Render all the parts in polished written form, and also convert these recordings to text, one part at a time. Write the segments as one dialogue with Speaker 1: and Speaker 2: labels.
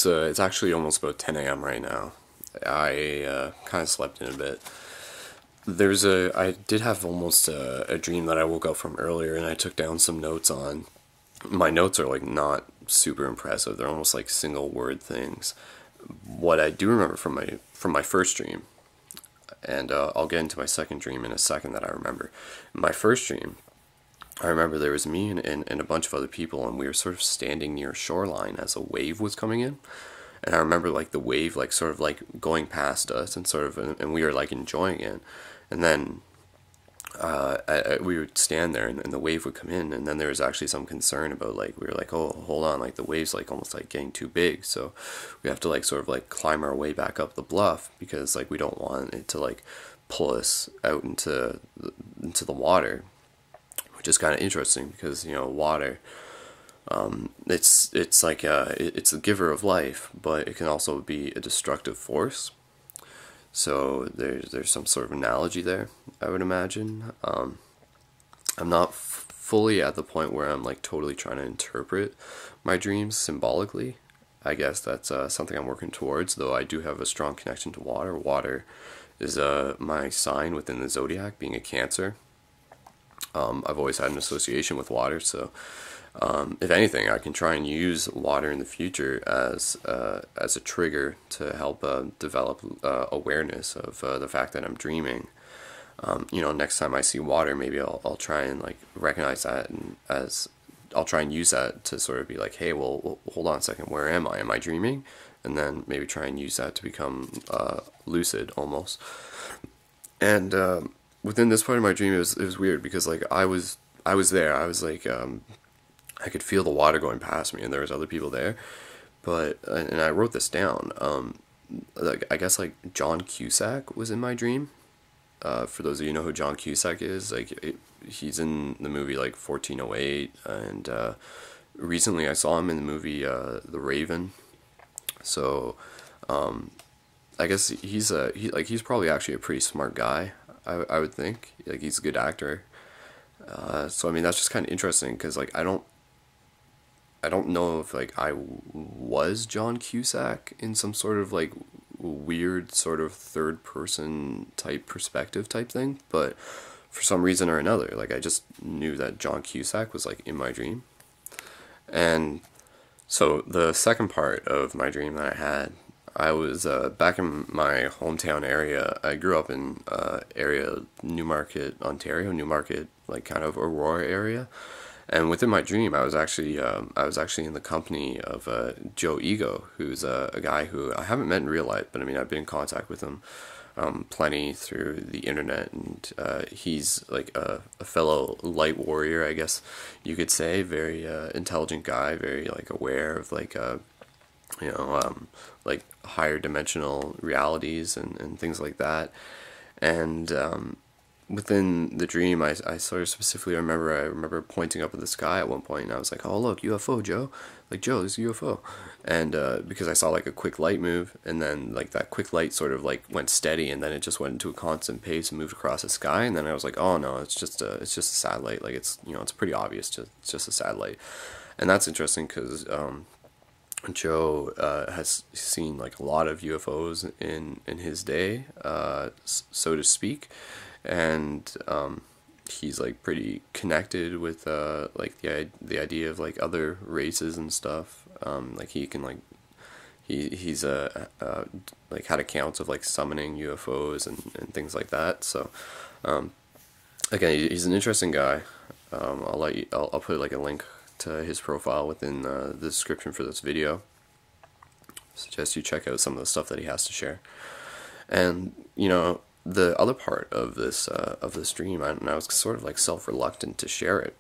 Speaker 1: It's actually almost about 10 a.m. right now. I kind of slept in a bit. I did have almost a dream that I woke up from earlier, and I took down some notes on. My notes are like not super impressive. They're almost like single word things. What I do remember from my first dream, and I'll get into my second dream in a second that I remember. My first dream, I remember there was me and a bunch of other people, and we were sort of standing near a shoreline as a wave was coming in. And I remember like the wave like sort of like going past us and sort of and we were like enjoying it. And then we would stand there and the wave would come in, and then there was actually some concern about like we were like, oh, hold on, like the wave's like almost like getting too big, so we have to like sort of like climb our way back up the bluff because like we don't want it to like pull us out into the water, which is kind of interesting because water, it's like it's the giver of life, but it can also be a destructive force. So there's some sort of analogy there, I would imagine. I'm not fully at the point where I'm like totally trying to interpret my dreams symbolically. I guess that's something I'm working towards, though I do have a strong connection to water. Water is my sign within the zodiac, being a Cancer. I've always had an association with water, so if anything, I can try and use water in the future as a trigger to help develop awareness of the fact that I'm dreaming. Next time I see water, maybe I'll try and like recognize that, and as I'll try and use that to sort of be like, hey, well, hold on a second, where am I? Am I dreaming? And then maybe try and use that to become lucid almost. And within this part of my dream, it was weird because like I was there. I was like I could feel the water going past me, and there was other people there. But and I wrote this down. Like I guess like John Cusak was in my dream. For those of you who know who John Cusak is, like he's in the movie like 1408, and recently I saw him in the movie The Raven. So I guess he's probably actually a pretty smart guy. I would think like he's a good actor. So I mean that's just kind of interesting because like I don't know if like I was John Cusack in some sort of like weird sort of third person type perspective type thing, but for some reason or another, like I just knew that John Cusack was like in my dream. And so the second part of my dream that I had, I was back in my hometown area. I grew up in area Newmarket, Ontario, Newmarket, like kind of Aurora area. And within my dream, I was actually in the company of Joe Eigo, who's a guy who I haven't met in real life, but I mean I've been in contact with him plenty through the internet, and he's like a fellow light warrior, I guess you could say, very intelligent guy, very like aware of like like higher dimensional realities and things like that, and within the dream, I sort of specifically remember pointing up at the sky at one point, and I was like, "Oh look, UFO, Joe! Like Joe, this is UFO!" And because I saw like a quick light move, and then like that quick light sort of like went steady, and then it just went into a constant pace and moved across the sky, and then I was like, "Oh no, it's just a satellite. Like it's it's pretty obvious, it's just a satellite," and that's interesting because Joe has seen like a lot of UFOs in his day, so to speak, and he's like pretty connected with like the idea of like other races and stuff. Like he can like he's like had accounts of like summoning UFOs and things like that. So again, he's an interesting guy. I'll put like a link to his profile within the description for this video. Suggest you check out some of the stuff that he has to share. And the other part of this dream, I was sort of like self-reluctant to share it,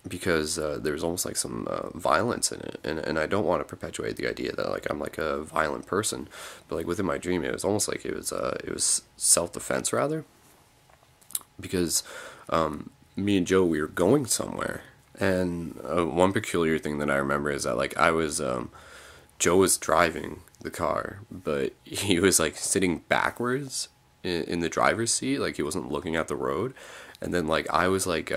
Speaker 1: because there's almost like some violence in it, and I don't want to perpetuate the idea that like I'm like a violent person, but like within my dream, it was almost like it was self-defense rather, because me and Joe, we were going somewhere, and one peculiar thing that I remember is that like Joe was driving the car, but he was like sitting backwards in the driver's seat, like he wasn't looking at the road. And then like I was like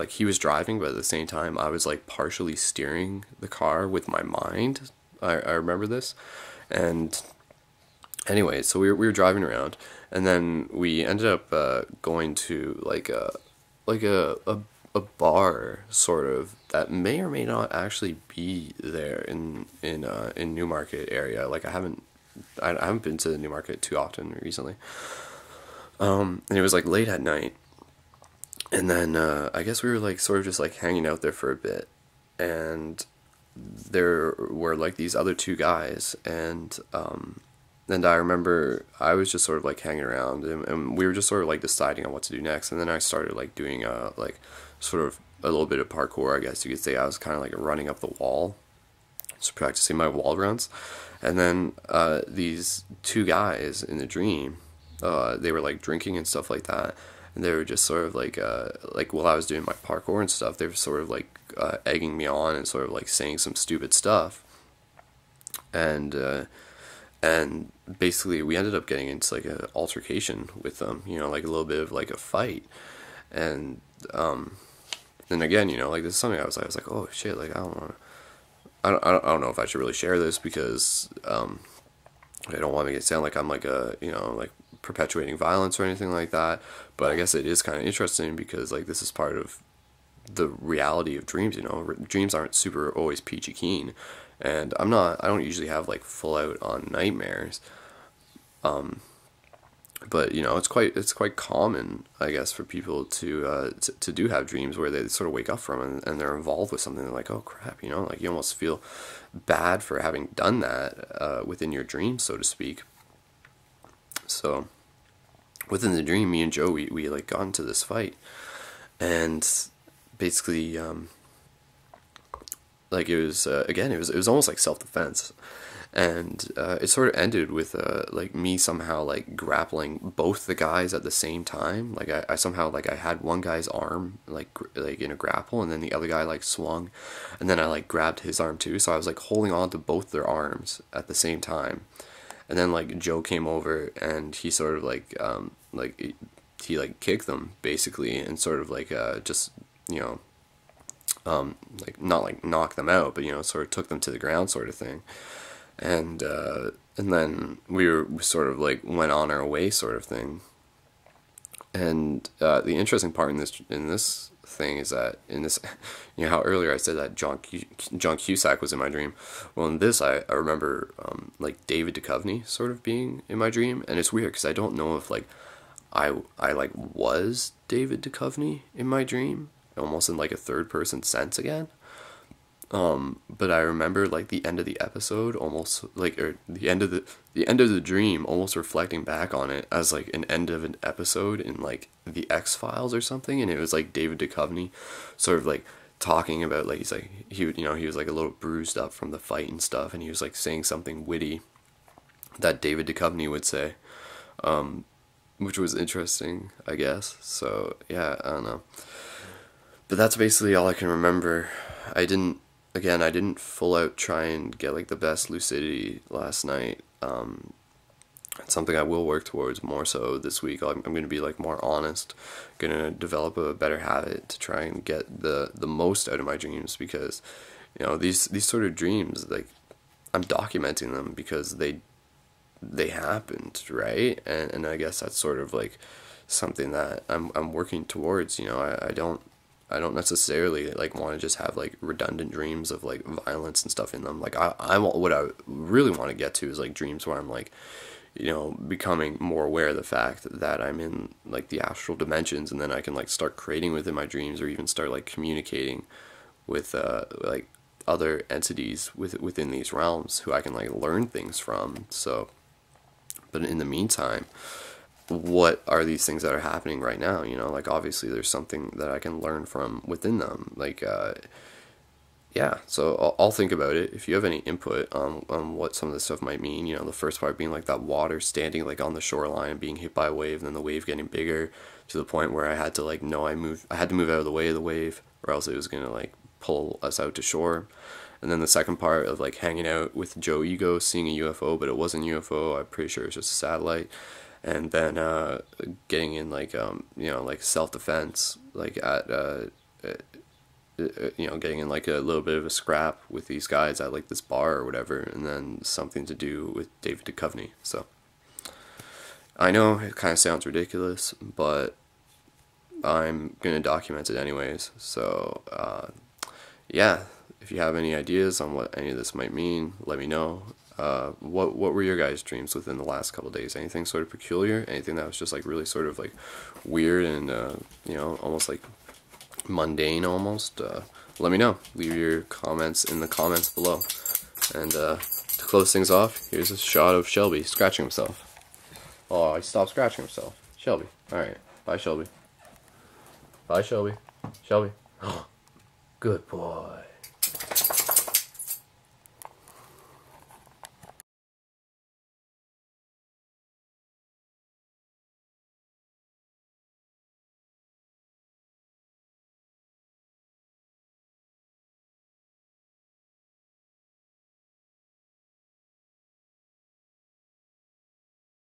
Speaker 1: he was driving, but at the same time I was like partially steering the car with my mind. I remember this. And anyway, so we were driving around, and then we ended up going to like a bar sort of that may or may not actually be there in Newmarket area. Like I haven't been to the Newmarket too often recently. And it was like late at night, and then I guess we were like sort of just like hanging out there for a bit, and there were like these other two guys, and I remember I was just sort of like hanging around, and we were just sort of like deciding on what to do next. And then I started like doing like sort of a little bit of parkour, I guess you could say. I was kind of like running up the wall, just practicing my wall runs. And then these two guys in the dream, they were like drinking and stuff like that, and they were just sort of like while I was doing my parkour and stuff, they were sort of like egging me on and sort of like saying some stupid stuff. And basically we ended up getting into like an altercation with them, you know, like a little bit of like a fight. And then again, you know, like this is something I was like, oh shit, like I don't know if I should really share this, because I don't want to make it sound like I'm like a, you know, like perpetuating violence or anything like that. But I guess it is kind of interesting, because like this is part of the reality of dreams. You know, dreams aren't super always peachy keen, and I don't usually have like full out on nightmares. But you know, it's quite common, I guess, for people to do have dreams where they sort of wake up from, and they're involved with something. They're like, oh crap, you know, like you almost feel bad for having done that within your dream, so to speak. So within the dream, me and Joe, we like got into this fight, and basically like it was again, it was almost like self-defense. And it sort of ended with like me somehow like grappling both the guys at the same time. Like I somehow, like I had one guy's arm like in a grapple, and then the other guy like swung, and then I like grabbed his arm too. So I was like holding on to both their arms at the same time. And then like Joe came over, and he sort of like he like kicked them basically, and sort of like just, you know, like not like knock them out, but you know, sort of took them to the ground sort of thing. And then we sort of like went on our way sort of thing. And the interesting part in this thing is that in this, you know, how earlier I said that John Cusak was in my dream. Well, in this, I remember like David Duchvney sort of being in my dream, and it's weird because I don't know if like I like was David Duchvney in my dream, almost in like a third person sense again. But I remember like the end of the episode almost like, or the end of the dream, almost reflecting back on it as like an end of an episode in like the X-Files or something. And it was like David Duchovny sort of like talking about, like, he's like, he would, you know, he was like a little bruised up from the fight and stuff, and he was like saying something witty that David Duchovny would say, which was interesting, I guess. So yeah, I don't know. But that's basically all I can remember. I didn't full out try and get like the best lucidity last night. It's something I will work towards more so this week. I'm going to be like more honest, going to develop a better habit to try and get the most out of my dreams, because, you know, these sort of dreams, like, I'm documenting them because they happened, right? And I guess that's sort of like something that I'm working towards. You know, I don't necessarily like want to just have like redundant dreams of like violence and stuff in them. Like what I really want to get to is like dreams where I'm like, you know, becoming more aware of the fact that I'm in like the astral dimensions, and then I can like start creating within my dreams, or even start like communicating with like other entities within these realms who I can like learn things from. So, but in the meantime, what are these things that are happening right now? You know, like obviously there's something that I can learn from within them. Like, yeah, so I'll think about it. If you have any input on what some of this stuff might mean, you know, the first part being like that water standing like on the shoreline, being hit by a wave, and then the wave getting bigger to the point where I had to like, I had to move out of the way of the wave, or else it was gonna like pull us out to shore. And then the second part of like hanging out with Joe Eigo, seeing a UFO, but it wasn't a UFO. I'm pretty sure it's just a satellite. and then getting in like like self-defense, like at getting in like a little bit of a scrap with these guys at like this bar or whatever, and then something to do with David Duchvney. So I know it kind of sounds ridiculous, but I'm gonna document it anyways. So yeah, if you have any ideas on what any of this might mean, let me know. What were your guys' dreams within the last couple of days? Anything sort of peculiar? Anything that was just like really sort of like weird and almost like mundane almost? Let me know. Leave your comments in the comments below. And to close things off, here's a shot of Shelby scratching himself. Oh, he stopped scratching himself. Shelby. Alright. Bye, Shelby. Bye, Shelby. Shelby. Good boy.